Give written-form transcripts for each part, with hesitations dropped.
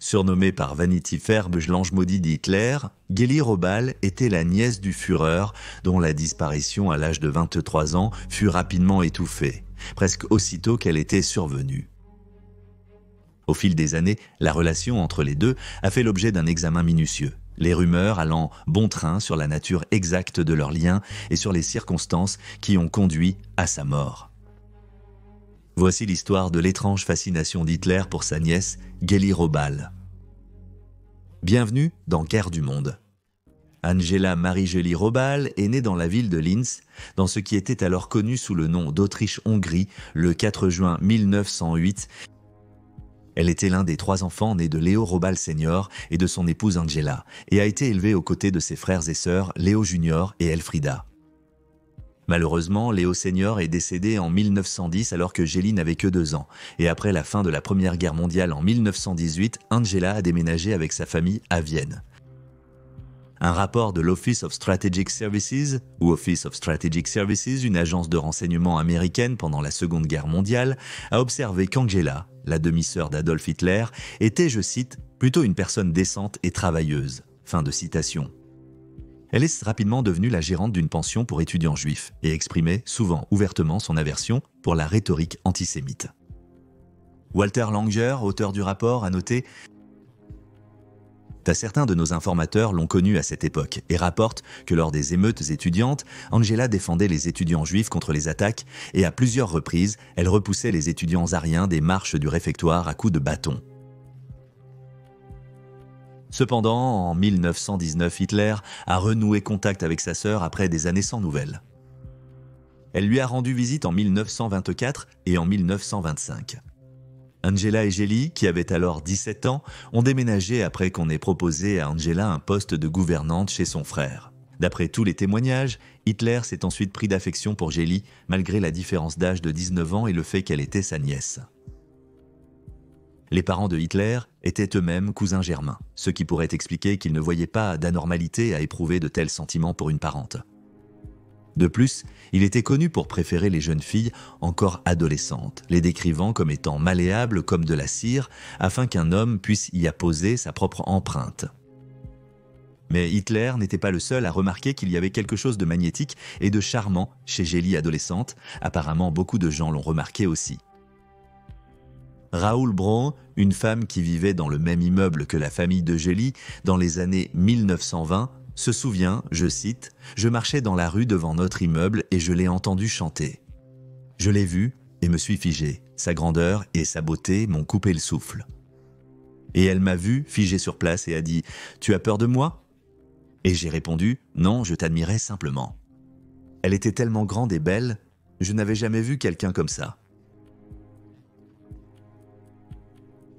Surnommée par Vanity Fair l'ange maudit d'Hitler, Geli Robal était la nièce du Führer, dont la disparition à l'âge de 23 ans fut rapidement étouffée, presque aussitôt qu'elle était survenue. Au fil des années, la relation entre les deux a fait l'objet d'un examen minutieux, les rumeurs allant bon train sur la nature exacte de leur lien et sur les circonstances qui ont conduit à sa mort. Voici l'histoire de l'étrange fascination d'Hitler pour sa nièce, Geli Robal. Bienvenue dans Guerre du monde. Angela Marie-Geli Robal est née dans la ville de Linz, dans ce qui était alors connu sous le nom d'Autriche-Hongrie, le 4 juin 1908. Elle était l'un des 3 enfants nés de Léo Robal Senior et de son épouse Angela, et a été élevée aux côtés de ses frères et sœurs Léo Junior et Elfrida. Malheureusement, Léo Senior est décédé en 1910 alors que Geli n'avait que 2 ans, et après la fin de la Première Guerre mondiale en 1918, Angela a déménagé avec sa famille à Vienne. Un rapport de l'Office of Strategic Services, ou Office of Strategic Services, une agence de renseignement américaine pendant la Seconde Guerre mondiale, a observé qu'Angela, la demi-sœur d'Adolf Hitler, était, je cite, plutôt une personne décente et travailleuse. Fin de citation. Elle est rapidement devenue la gérante d'une pension pour étudiants juifs et exprimait souvent ouvertement son aversion pour la rhétorique antisémite. Walter Langer, auteur du rapport, a noté « Certains de nos informateurs l'ont connue à cette époque et rapportent que lors des émeutes étudiantes, Angela défendait les étudiants juifs contre les attaques et à plusieurs reprises, elle repoussait les étudiants ariens des marches du réfectoire à coups de bâton. » Cependant, en 1919, Hitler a renoué contact avec sa sœur après des années sans nouvelles. Elle lui a rendu visite en 1924 et en 1925. Angela et Geli, qui avaient alors 17 ans, ont déménagé après qu'on ait proposé à Angela un poste de gouvernante chez son frère. D'après tous les témoignages, Hitler s'est ensuite pris d'affection pour Geli, malgré la différence d'âge de 19 ans et le fait qu'elle était sa nièce. Les parents de Hitler étaient eux-mêmes cousins germains, ce qui pourrait expliquer qu'ils ne voyaient pas d'anormalité à éprouver de tels sentiments pour une parente. De plus, il était connu pour préférer les jeunes filles encore adolescentes, les décrivant comme étant malléables comme de la cire, afin qu'un homme puisse y apposer sa propre empreinte. Mais Hitler n'était pas le seul à remarquer qu'il y avait quelque chose de magnétique et de charmant chez Geli adolescente, apparemment beaucoup de gens l'ont remarqué aussi. Raoul Braun, une femme qui vivait dans le même immeuble que la famille de Geli dans les années 1920, se souvient, je cite, « Je marchais dans la rue devant notre immeuble et je l'ai entendu chanter. Je l'ai vu et me suis figé. Sa grandeur et sa beauté m'ont coupé le souffle. Et elle m'a vu figé sur place et a dit « Tu as peur de moi ?» Et j'ai répondu « Non, je t'admirais simplement. » Elle était tellement grande et belle, je n'avais jamais vu quelqu'un comme ça.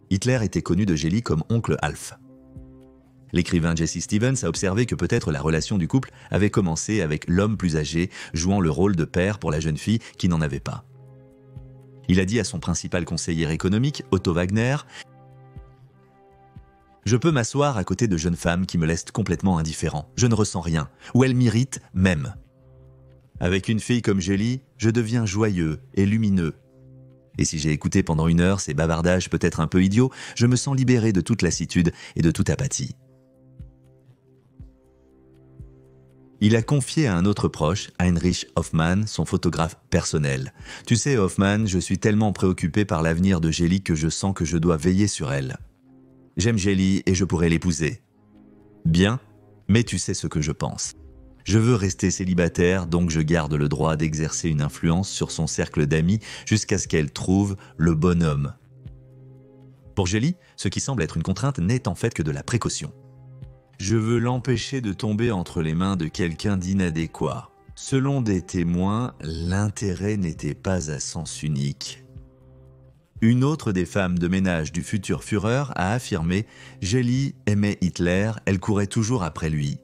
Hitler était connu de Geli comme oncle Alf. L'écrivain Jesse Stevens a observé que peut-être la relation du couple avait commencé avec l'homme plus âgé jouant le rôle de père pour la jeune fille qui n'en avait pas. Il a dit à son principal conseiller économique, Otto Wagner, « Je peux m'asseoir à côté de jeunes femmes qui me laissent complètement indifférent. Je ne ressens rien, ou elles m'irritent même. Avec une fille comme Geli, je deviens joyeux et lumineux. Et si j'ai écouté pendant 1 heure ces bavardages peut-être un peu idiots, je me sens libéré de toute lassitude et de toute apathie. » Il a confié à un autre proche, Heinrich Hoffmann, son photographe personnel. « Tu sais, Hoffmann, je suis tellement préoccupé par l'avenir de Geli que je sens que je dois veiller sur elle. J'aime Geli et je pourrais l'épouser. Bien, mais tu sais ce que je pense. Je veux rester célibataire, donc je garde le droit d'exercer une influence sur son cercle d'amis jusqu'à ce qu'elle trouve le bon homme. » Pour Geli, ce qui semble être une contrainte n'est en fait que de la précaution. Je veux l'empêcher de tomber entre les mains de quelqu'un d'inadéquat. Selon des témoins, l'intérêt n'était pas à sens unique. Une autre des femmes de ménage du futur Führer a affirmé « Geli aimait Hitler, elle courait toujours après lui. »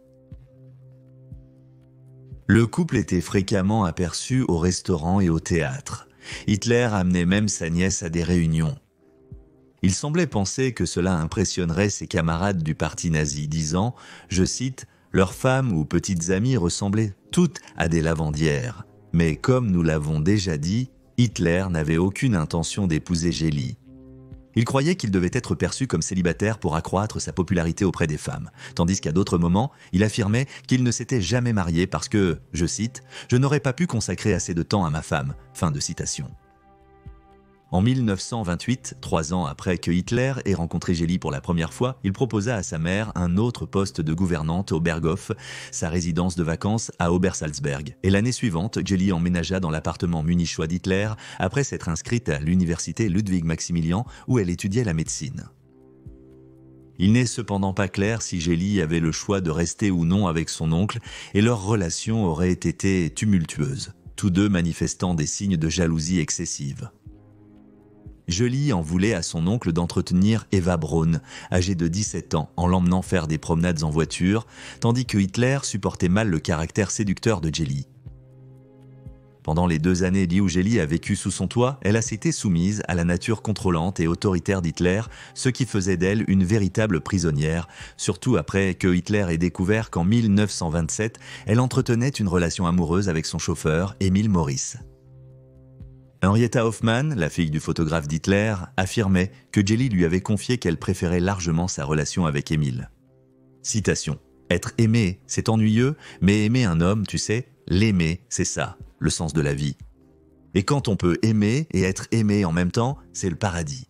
Le couple était fréquemment aperçu au restaurant et au théâtre. Hitler amenait même sa nièce à des réunions. Il semblait penser que cela impressionnerait ses camarades du parti nazi, disant, je cite, « Leurs femmes ou petites amies ressemblaient toutes à des lavandières. Mais comme nous l'avons déjà dit, Hitler n'avait aucune intention d'épouser Geli. » Il croyait qu'il devait être perçu comme célibataire pour accroître sa popularité auprès des femmes, tandis qu'à d'autres moments, il affirmait qu'il ne s'était jamais marié parce que, je cite, « Je n'aurais pas pu consacrer assez de temps à ma femme ». Fin de citation. En 1928, 3 ans après que Hitler ait rencontré Geli pour la première fois, il proposa à sa mère un autre poste de gouvernante au Berghof, sa résidence de vacances à Obersalzberg. Et l'année suivante, Geli emménagea dans l'appartement munichois d'Hitler après s'être inscrite à l'université Ludwig Maximilian où elle étudiait la médecine. Il n'est cependant pas clair si Geli avait le choix de rester ou non avec son oncle et leur relation aurait été tumultueuse, tous deux manifestant des signes de jalousie excessive. Geli en voulait à son oncle d'entretenir Eva Braun, âgée de 17 ans, en l'emmenant faire des promenades en voiture, tandis que Hitler supportait mal le caractère séducteur de Geli. Pendant les 2 années où Geli a vécu sous son toit, elle a été soumise à la nature contrôlante et autoritaire d'Hitler, ce qui faisait d'elle une véritable prisonnière, surtout après que Hitler ait découvert qu'en 1927, elle entretenait une relation amoureuse avec son chauffeur, Emil Morris. Henrietta Hoffmann, la fille du photographe d'Hitler, affirmait que Geli lui avait confié qu'elle préférait largement sa relation avec Emil. Citation. « Être aimé, c'est ennuyeux, mais aimer un homme, tu sais, l'aimer, c'est ça, le sens de la vie. Et quand on peut aimer et être aimé en même temps, c'est le paradis. »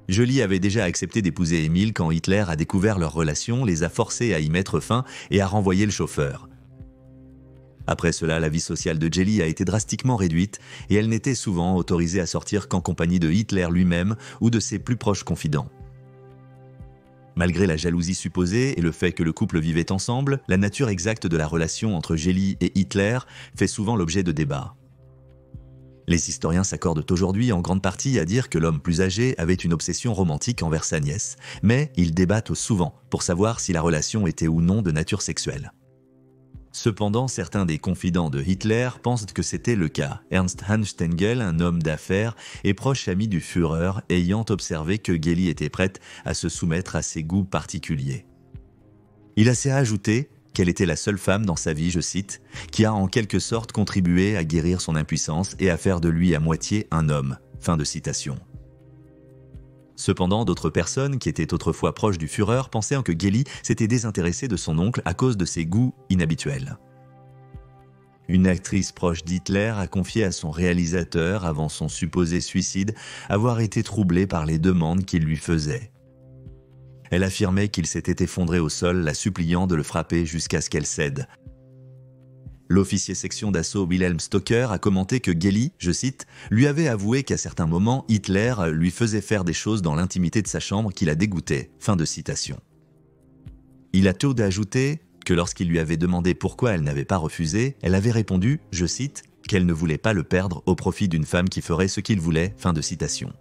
Geli avait déjà accepté d'épouser Emil quand Hitler a découvert leur relation, les a forcés à y mettre fin et a renvoyé le chauffeur. Après cela, la vie sociale de Geli a été drastiquement réduite et elle n'était souvent autorisée à sortir qu'en compagnie de Hitler lui-même ou de ses plus proches confidents. Malgré la jalousie supposée et le fait que le couple vivait ensemble, la nature exacte de la relation entre Geli et Hitler fait souvent l'objet de débats. Les historiens s'accordent aujourd'hui en grande partie à dire que l'homme plus âgé avait une obsession romantique envers sa nièce, mais ils débattent souvent pour savoir si la relation était ou non de nature sexuelle. Cependant, certains des confidents de Hitler pensent que c'était le cas. Ernst Hanstengel, un homme d'affaires et proche ami du Führer, ayant observé que Geli était prête à se soumettre à ses goûts particuliers. Il a ajouté qu'elle était la seule femme dans sa vie, je cite, qui a en quelque sorte contribué à guérir son impuissance et à faire de lui à moitié un homme. Fin de citation. Cependant, d'autres personnes qui étaient autrefois proches du Führer pensaient que Geli s'était désintéressée de son oncle à cause de ses goûts inhabituels. Une actrice proche d'Hitler a confié à son réalisateur, avant son supposé suicide, avoir été troublée par les demandes qu'il lui faisait. Elle affirmait qu'il s'était effondré au sol, la suppliant de le frapper jusqu'à ce qu'elle cède. L'officier section d'assaut Wilhelm Stocker a commenté que Geli, je cite, lui avait avoué qu'à certains moments, Hitler lui faisait faire des choses dans l'intimité de sa chambre qui la dégoûtaient. Fin de citation. Il a tôt d'ajouter que lorsqu'il lui avait demandé pourquoi elle n'avait pas refusé, elle avait répondu, je cite, qu'elle ne voulait pas le perdre au profit d'une femme qui ferait ce qu'il voulait. Fin de citation.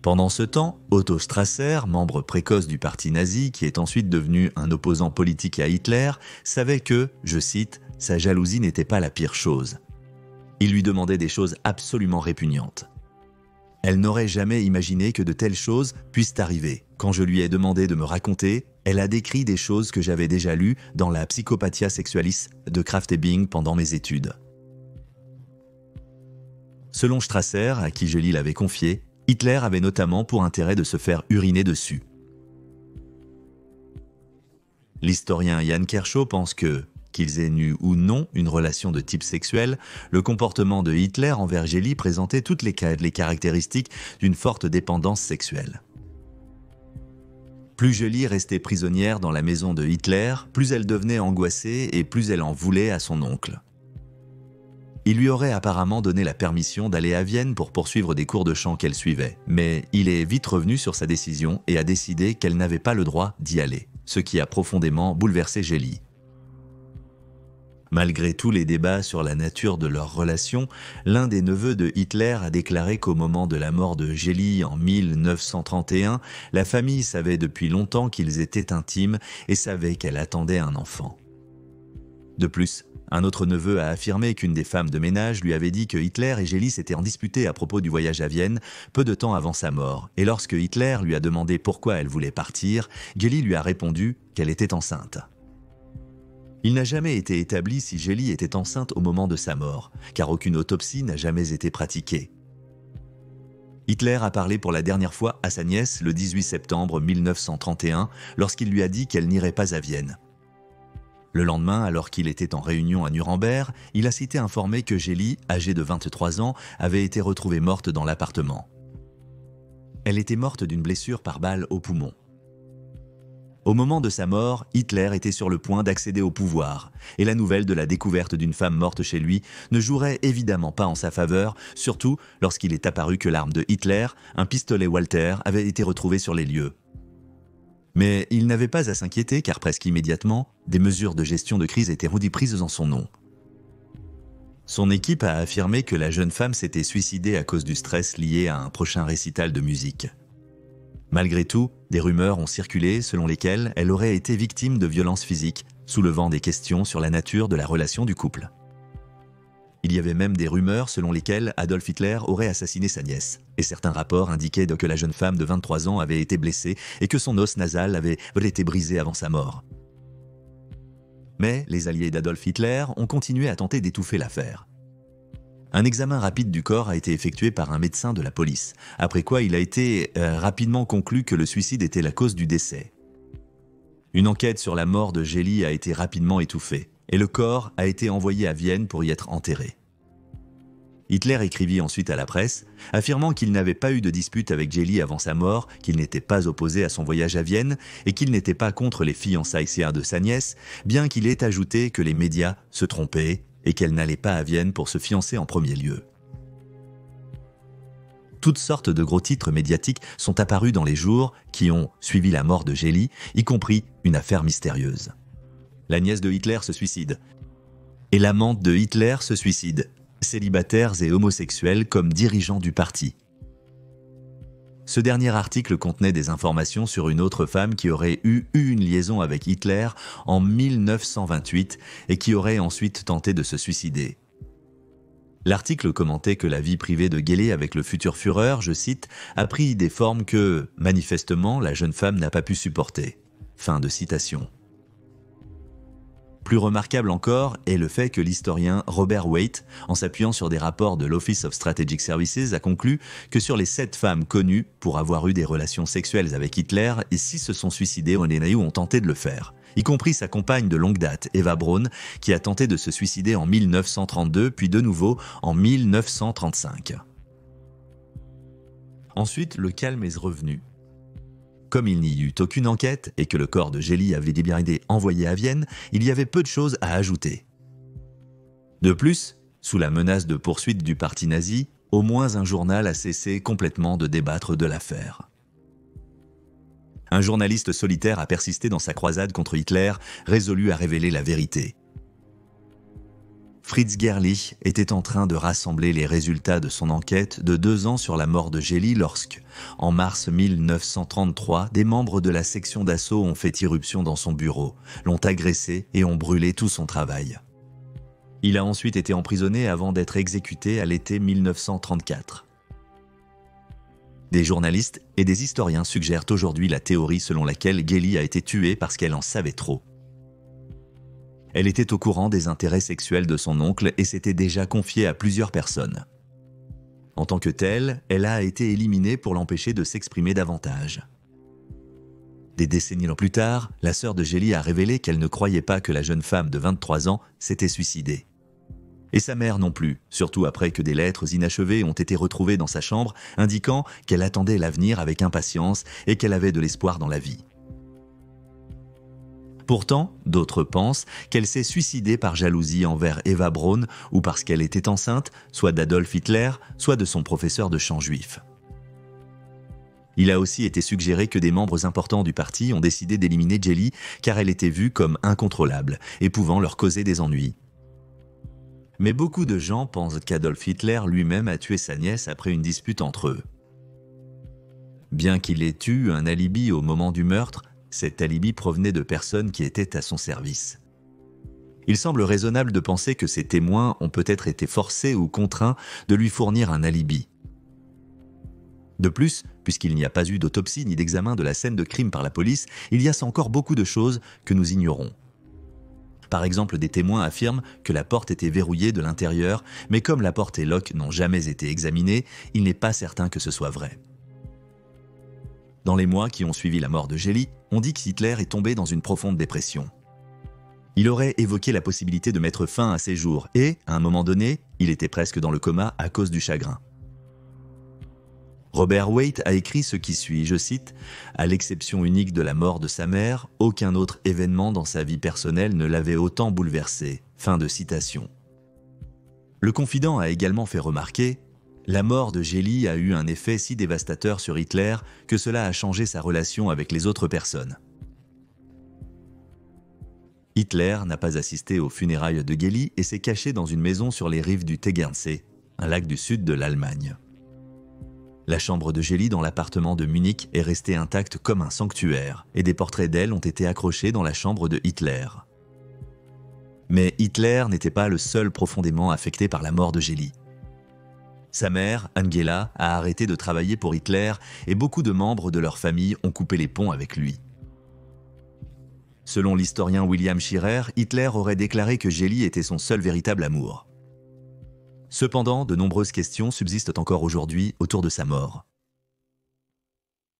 Pendant ce temps, Otto Strasser, membre précoce du parti nazi, qui est ensuite devenu un opposant politique à Hitler, savait que, je cite, sa jalousie n'était pas la pire chose. Il lui demandait des choses absolument répugnantes. Elle n'aurait jamais imaginé que de telles choses puissent arriver. Quand je lui ai demandé de me raconter, elle a décrit des choses que j'avais déjà lues dans la Psychopathia Sexualis de Krafft Ebing pendant mes études. Selon Strasser, à qui Geli l'avait confié, Hitler avait notamment pour intérêt de se faire uriner dessus. L'historien Jan Kershaw pense que, qu'ils aient eu ou non une relation de type sexuel, le comportement de Hitler envers Geli présentait toutes les caractéristiques d'une forte dépendance sexuelle. Plus Geli restait prisonnière dans la maison de Hitler, plus elle devenait angoissée et plus elle en voulait à son oncle. Il lui aurait apparemment donné la permission d'aller à Vienne pour poursuivre des cours de chant qu'elle suivait, mais il est vite revenu sur sa décision et a décidé qu'elle n'avait pas le droit d'y aller, ce qui a profondément bouleversé Geli. Malgré tous les débats sur la nature de leur relation, l'un des neveux de Hitler a déclaré qu'au moment de la mort de Geli en 1931, la famille savait depuis longtemps qu'ils étaient intimes et savait qu'elle attendait un enfant. De plus, un autre neveu a affirmé qu'une des femmes de ménage lui avait dit que Hitler et Geli s'étaient en disputé à propos du voyage à Vienne peu de temps avant sa mort, et lorsque Hitler lui a demandé pourquoi elle voulait partir, Geli lui a répondu qu'elle était enceinte. Il n'a jamais été établi si Geli était enceinte au moment de sa mort, car aucune autopsie n'a jamais été pratiquée. Hitler a parlé pour la dernière fois à sa nièce le 18 septembre 1931 lorsqu'il lui a dit qu'elle n'irait pas à Vienne. Le lendemain, alors qu'il était en réunion à Nuremberg, il a cité informé que Gélie, âgée de 23 ans, avait été retrouvée morte dans l'appartement. Elle était morte d'une blessure par balle au poumon. Au moment de sa mort, Hitler était sur le point d'accéder au pouvoir, et la nouvelle de la découverte d'une femme morte chez lui ne jouerait évidemment pas en sa faveur, surtout lorsqu'il est apparu que l'arme de Hitler, un pistolet Walther, avait été retrouvée sur les lieux. Mais il n'avait pas à s'inquiéter car presque immédiatement, des mesures de gestion de crise étaient prises en son nom. Son équipe a affirmé que la jeune femme s'était suicidée à cause du stress lié à un prochain récital de musique. Malgré tout, des rumeurs ont circulé selon lesquelles elle aurait été victime de violences physiques, soulevant des questions sur la nature de la relation du couple. Il y avait même des rumeurs selon lesquelles Adolf Hitler aurait assassiné sa nièce, et certains rapports indiquaient que la jeune femme de 23 ans avait été blessée et que son os nasal avait été brisé avant sa mort. Mais les alliés d'Adolf Hitler ont continué à tenter d'étouffer l'affaire. Un examen rapide du corps a été effectué par un médecin de la police, après quoi il a été rapidement conclu que le suicide était la cause du décès. Une enquête sur la mort de Gélie a été rapidement étouffée, et le corps a été envoyé à Vienne pour y être enterré. Hitler écrivit ensuite à la presse, affirmant qu'il n'avait pas eu de dispute avec Gélie avant sa mort, qu'il n'était pas opposé à son voyage à Vienne et qu'il n'était pas contre les fiançailles de sa nièce, bien qu'il ait ajouté que les médias se trompaient et qu'elle n'allait pas à Vienne pour se fiancer en premier lieu. Toutes sortes de gros titres médiatiques sont apparus dans les jours qui ont suivi la mort de Gélie, y compris une affaire mystérieuse. La nièce de Hitler se suicide. Et l'amante de Hitler se suicide. Célibataires et homosexuels comme dirigeants du parti. Ce dernier article contenait des informations sur une autre femme qui aurait eu une liaison avec Hitler en 1928 et qui aurait ensuite tenté de se suicider. L'article commentait que la vie privée de Gélie avec le futur Führer, je cite, a pris des formes que, manifestement, la jeune femme n'a pas pu supporter. Fin de citation. Plus remarquable encore est le fait que l'historien Robert Waite, en s'appuyant sur des rapports de l'Office of Strategic Services, a conclu que sur les 7 femmes connues pour avoir eu des relations sexuelles avec Hitler, et 6 se sont suicidées ou ont tenté de le faire, y compris sa compagne de longue date, Eva Braun, qui a tenté de se suicider en 1932, puis de nouveau en 1935. Ensuite, le calme est revenu. Comme il n'y eut aucune enquête et que le corps de Gélie avait bien été envoyé à Vienne, il y avait peu de choses à ajouter. De plus, sous la menace de poursuite du parti nazi, au moins un journal a cessé complètement de débattre de l'affaire. Un journaliste solitaire a persisté dans sa croisade contre Hitler, résolu à révéler la vérité. Fritz Gerlich était en train de rassembler les résultats de son enquête de 2 ans sur la mort de Gélie lorsque, en mars 1933, des membres de la section d'assaut ont fait irruption dans son bureau, l'ont agressé et ont brûlé tout son travail. Il a ensuite été emprisonné avant d'être exécuté à l'été 1934. Des journalistes et des historiens suggèrent aujourd'hui la théorie selon laquelle Gélie a été tuée parce qu'elle en savait trop. Elle était au courant des intérêts sexuels de son oncle et s'était déjà confiée à plusieurs personnes. En tant que telle, elle a été éliminée pour l'empêcher de s'exprimer davantage. Des décennies plus tard, la sœur de Gélie a révélé qu'elle ne croyait pas que la jeune femme de 23 ans s'était suicidée. Et sa mère non plus, surtout après que des lettres inachevées ont été retrouvées dans sa chambre indiquant qu'elle attendait l'avenir avec impatience et qu'elle avait de l'espoir dans la vie. Pourtant, d'autres pensent qu'elle s'est suicidée par jalousie envers Eva Braun ou parce qu'elle était enceinte, soit d'Adolf Hitler, soit de son professeur de chant juif. Il a aussi été suggéré que des membres importants du parti ont décidé d'éliminer Gélie car elle était vue comme incontrôlable et pouvant leur causer des ennuis. Mais beaucoup de gens pensent qu'Adolf Hitler lui-même a tué sa nièce après une dispute entre eux. Bien qu'il ait eu un alibi au moment du meurtre, cet alibi provenait de personnes qui étaient à son service. Il semble raisonnable de penser que ces témoins ont peut-être été forcés ou contraints de lui fournir un alibi. De plus, puisqu'il n'y a pas eu d'autopsie ni d'examen de la scène de crime par la police, il y a encore beaucoup de choses que nous ignorons. Par exemple, des témoins affirment que la porte était verrouillée de l'intérieur, mais comme la porte et Locke n'ont jamais été examinés, il n'est pas certain que ce soit vrai. Dans les mois qui ont suivi la mort de Geli, on dit qu'Hitler est tombé dans une profonde dépression. Il aurait évoqué la possibilité de mettre fin à ses jours et, à un moment donné, il était presque dans le coma à cause du chagrin. Robert Waite a écrit ce qui suit, je cite, « À l'exception unique de la mort de sa mère, aucun autre événement dans sa vie personnelle ne l'avait autant bouleversé. » Fin de citation. Le confident a également fait remarquer « La mort de Geli a eu un effet si dévastateur sur Hitler que cela a changé sa relation avec les autres personnes. » Hitler n'a pas assisté aux funérailles de Geli et s'est caché dans une maison sur les rives du Tegernsee, un lac du sud de l'Allemagne. La chambre de Geli dans l'appartement de Munich est restée intacte comme un sanctuaire et des portraits d'elle ont été accrochés dans la chambre de Hitler. Mais Hitler n'était pas le seul profondément affecté par la mort de Geli. Sa mère, Angela, a arrêté de travailler pour Hitler et beaucoup de membres de leur famille ont coupé les ponts avec lui. Selon l'historien William Shirer, Hitler aurait déclaré que Geli était son seul véritable amour. Cependant, de nombreuses questions subsistent encore aujourd'hui autour de sa mort.